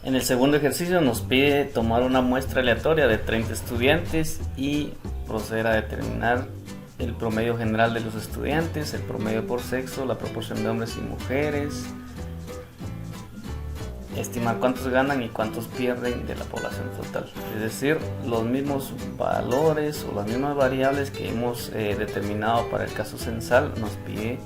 En el segundo ejercicio nos pide tomar una muestra aleatoria de 30 estudiantes y proceder a determinar el promedio general de los estudiantes, el promedio por sexo, la proporción de hombres y mujeres, estimar cuántos ganan y cuántos pierden de la población total. Es decir, los mismos valores o las mismas variables que hemos determinado para el caso censal nos pide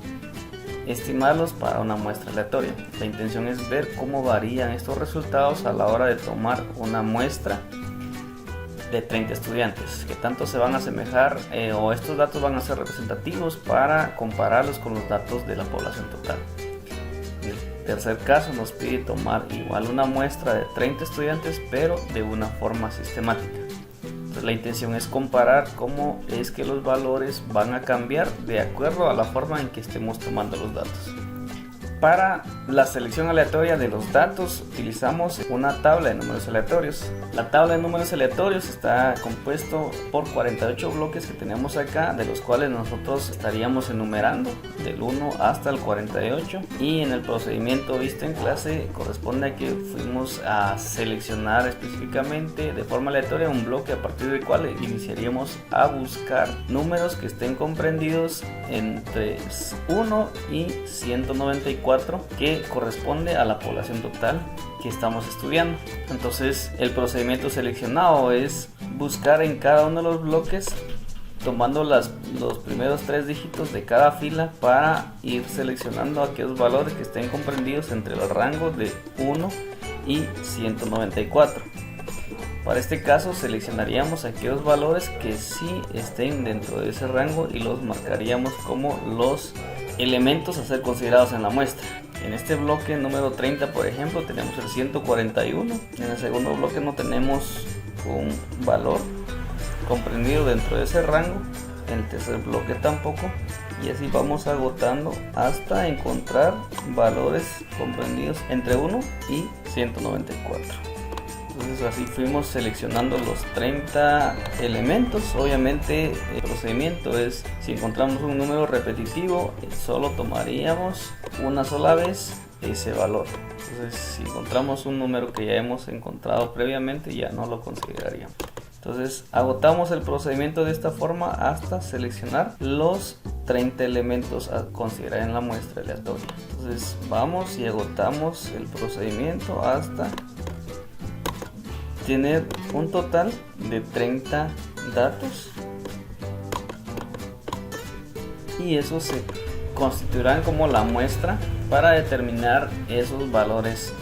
estimarlos para una muestra aleatoria. La intención es ver cómo varían estos resultados a la hora de tomar una muestra de 30 estudiantes, que tanto se van a asemejar o estos datos van a ser representativos para compararlos con los datos de la población total. En el tercer caso nos pide tomar igual una muestra de 30 estudiantes, pero de una forma sistemática. Entonces, la intención es comparar cómo es que los valores van a cambiar de acuerdo a la forma en que estemos tomando los datos. Para la selección aleatoria de los datos utilizamos una tabla de números aleatorios. La tabla de números aleatorios está compuesto por 48 bloques que tenemos acá, de los cuales nosotros estaríamos enumerando del 1 hasta el 48, y en el procedimiento visto en clase corresponde a que fuimos a seleccionar específicamente de forma aleatoria un bloque a partir del cual iniciaríamos a buscar números que estén comprendidos entre 1 y 194, que corresponde a la población total que estamos estudiando. Entonces el procedimiento seleccionado es buscar en cada uno de los bloques tomando los primeros 3 dígitos de cada fila para ir seleccionando aquellos valores que estén comprendidos entre el rango de 1 y 194. Para este caso seleccionaríamos aquellos valores que sí estén dentro de ese rango y los marcaríamos como los elementos a ser considerados en la muestra. En este bloque número 30, por ejemplo, tenemos el 141. En el segundo bloque no tenemos un valor comprendido dentro de ese rango. En el tercer bloque tampoco. Y así vamos agotando hasta encontrar valores comprendidos entre 1 y 194. Entonces así fuimos seleccionando los 30 elementos. Obviamente el procedimiento es, si encontramos un número repetitivo, solo tomaríamos una sola vez ese valor. Entonces si encontramos un número que ya hemos encontrado previamente, ya no lo consideraríamos. Entonces agotamos el procedimiento de esta forma hasta seleccionar los 30 elementos a considerar en la muestra aleatoria. Entonces vamos y agotamos el procedimiento hasta tener un total de 30 datos, y esos se constituirán como la muestra para determinar esos valores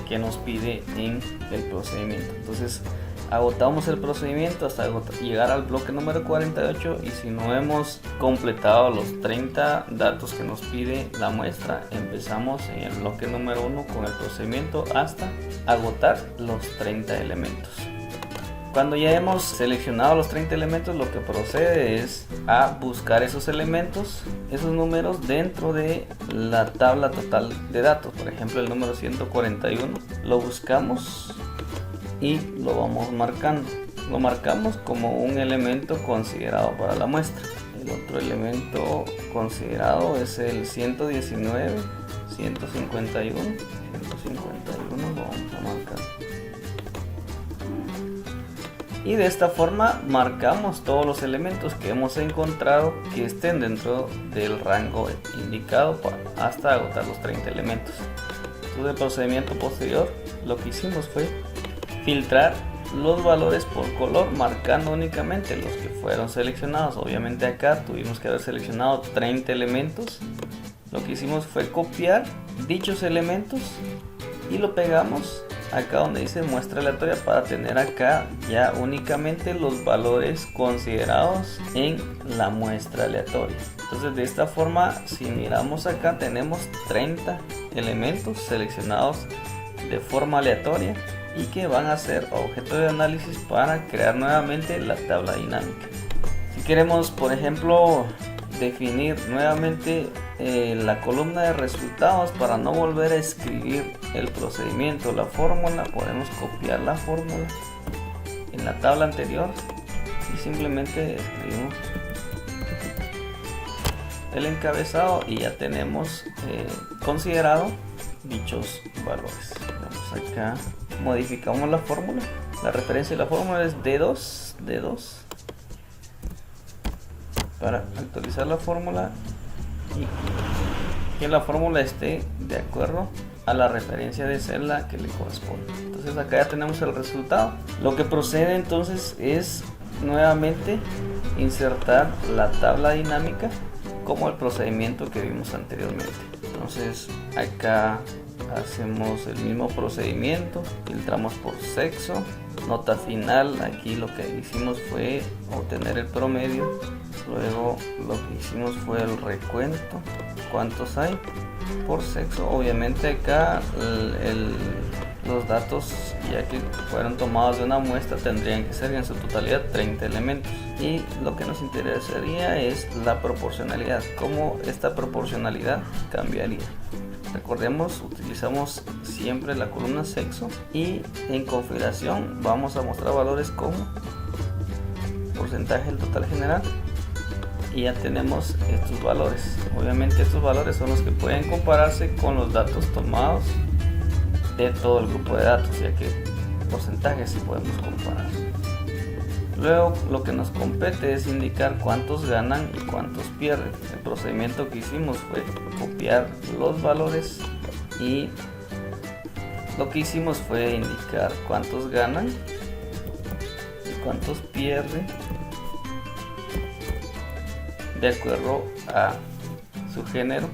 que nos pide en el procedimiento. Entonces agotamos el procedimiento hasta llegar al bloque número 48, y si no hemos completado los 30 datos que nos pide la muestra, empezamos en el bloque número 1 con el procedimiento hasta agotar los 30 elementos. Cuando ya hemos seleccionado los 30 elementos, lo que procede es a buscar esos elementos, esos números dentro de la tabla total de datos. Por ejemplo, el número 141 lo buscamos y lo vamos marcando. Lo marcamos como un elemento considerado para la muestra. El otro elemento considerado es el 119, 151, 151 lo vamos a marcar. Y de esta forma marcamos todos los elementos que hemos encontrado que estén dentro del rango indicado hasta agotar los 30 elementos. Entonces el procedimiento posterior, lo que hicimos fue filtrar los valores por color, marcando únicamente los que fueron seleccionados. Obviamente acá tuvimos que haber seleccionado 30 elementos. Lo que hicimos fue copiar dichos elementos y lo pegamos acá donde dice muestra aleatoria, para tener acá ya únicamente los valores considerados en la muestra aleatoria. Entonces de esta forma, si miramos acá, tenemos 30 elementos seleccionados de forma aleatoria y que van a ser objeto de análisis para crear nuevamente la tabla dinámica. Si queremos, por ejemplo, definir nuevamente la columna de resultados para no volver a escribir el procedimiento, la fórmula, podemos copiar la fórmula en la tabla anterior y simplemente escribimos el encabezado y ya tenemos considerado dichos valores. Vamos acá modificamos la fórmula. La referencia de la fórmula es D2 para actualizar la fórmula y que la fórmula esté de acuerdo a la referencia de celda que le corresponde. Entonces acá ya tenemos el resultado. Lo que procede entonces es nuevamente insertar la tabla dinámica como el procedimiento que vimos anteriormente. Entonces acá hacemos el mismo procedimiento, filtramos por sexo, nota final. Aquí lo que hicimos fue obtener el promedio, luego lo que hicimos fue el recuento, cuántos hay por sexo. Obviamente acá los datos, ya que fueron tomados de una muestra, tendrían que ser en su totalidad 30 elementos. Y lo que nos interesaría es la proporcionalidad, cómo esta proporcionalidad cambiaría. Recordemos, utilizamos siempre la columna sexo y en configuración vamos a mostrar valores como porcentaje del total general, y ya tenemos estos valores. Obviamente estos valores son los que pueden compararse con los datos tomados de todo el grupo de datos, ya que porcentajes sí podemos comparar. Luego lo que nos compete es indicar cuántos ganan y cuántos pierden. El procedimiento que hicimos fue copiar los valores y lo que hicimos fue indicar cuántos ganan y cuántos pierden de acuerdo a su género.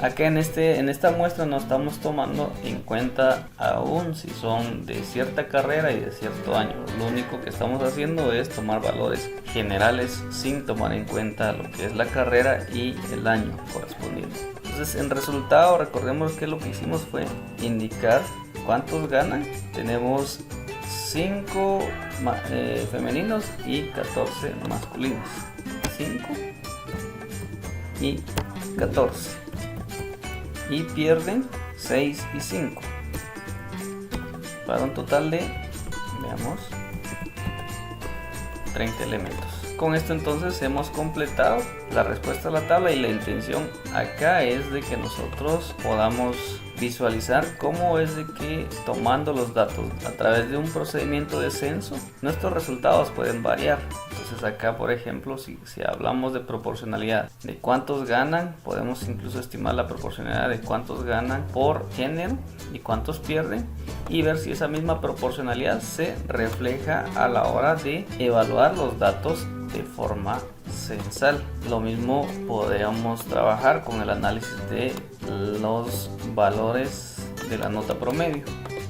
Acá en esta muestra no estamos tomando en cuenta aún si son de cierta carrera y de cierto año. Lo único que estamos haciendo es tomar valores generales sin tomar en cuenta lo que es la carrera y el año correspondiente. Entonces en resultado, recordemos que lo que hicimos fue indicar cuántos ganan. Tenemos 5 femeninos y 14 masculinos. 5 y 14. Y pierden 6 y 5 para un total de, veamos, 30 elementos. Con esto entonces hemos completado la respuesta a la tabla, y la intención acá es de que nosotros podamos visualizar cómo es de que, tomando los datos a través de un procedimiento de censo, nuestros resultados pueden variar. Entonces acá, por ejemplo, si hablamos de proporcionalidad de cuántos ganan, podemos incluso estimar la proporcionalidad de cuántos ganan por género y cuántos pierden, y ver si esa misma proporcionalidad se refleja a la hora de evaluar los datos de forma censal. Lo mismo podríamos trabajar con el análisis de los valores de la nota promedio.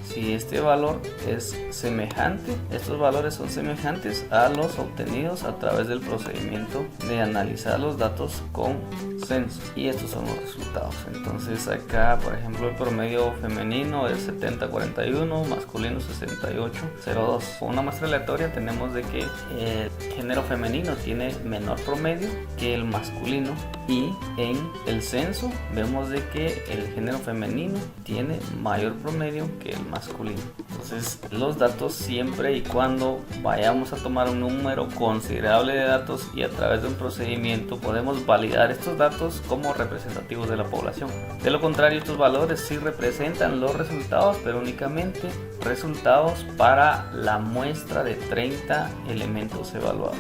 Si este valor es semejante, estos valores son semejantes a los obtenidos a través del procedimiento de analizar los datos con censo, y estos son los resultados. Entonces acá, por ejemplo, el promedio femenino es 70-41, masculino 68-02. Con una muestra aleatoria tenemos de que el género femenino tiene menor promedio que el masculino, y en el censo vemos de que el género femenino tiene mayor promedio que el masculino. Entonces los datos, siempre y cuando vayamos a tomar un número considerable de datos y a través de un procedimiento, podemos validar estos datos como representativos de la población. De lo contrario, estos valores sí representan los resultados, pero únicamente resultados para la muestra de 30 elementos evaluados.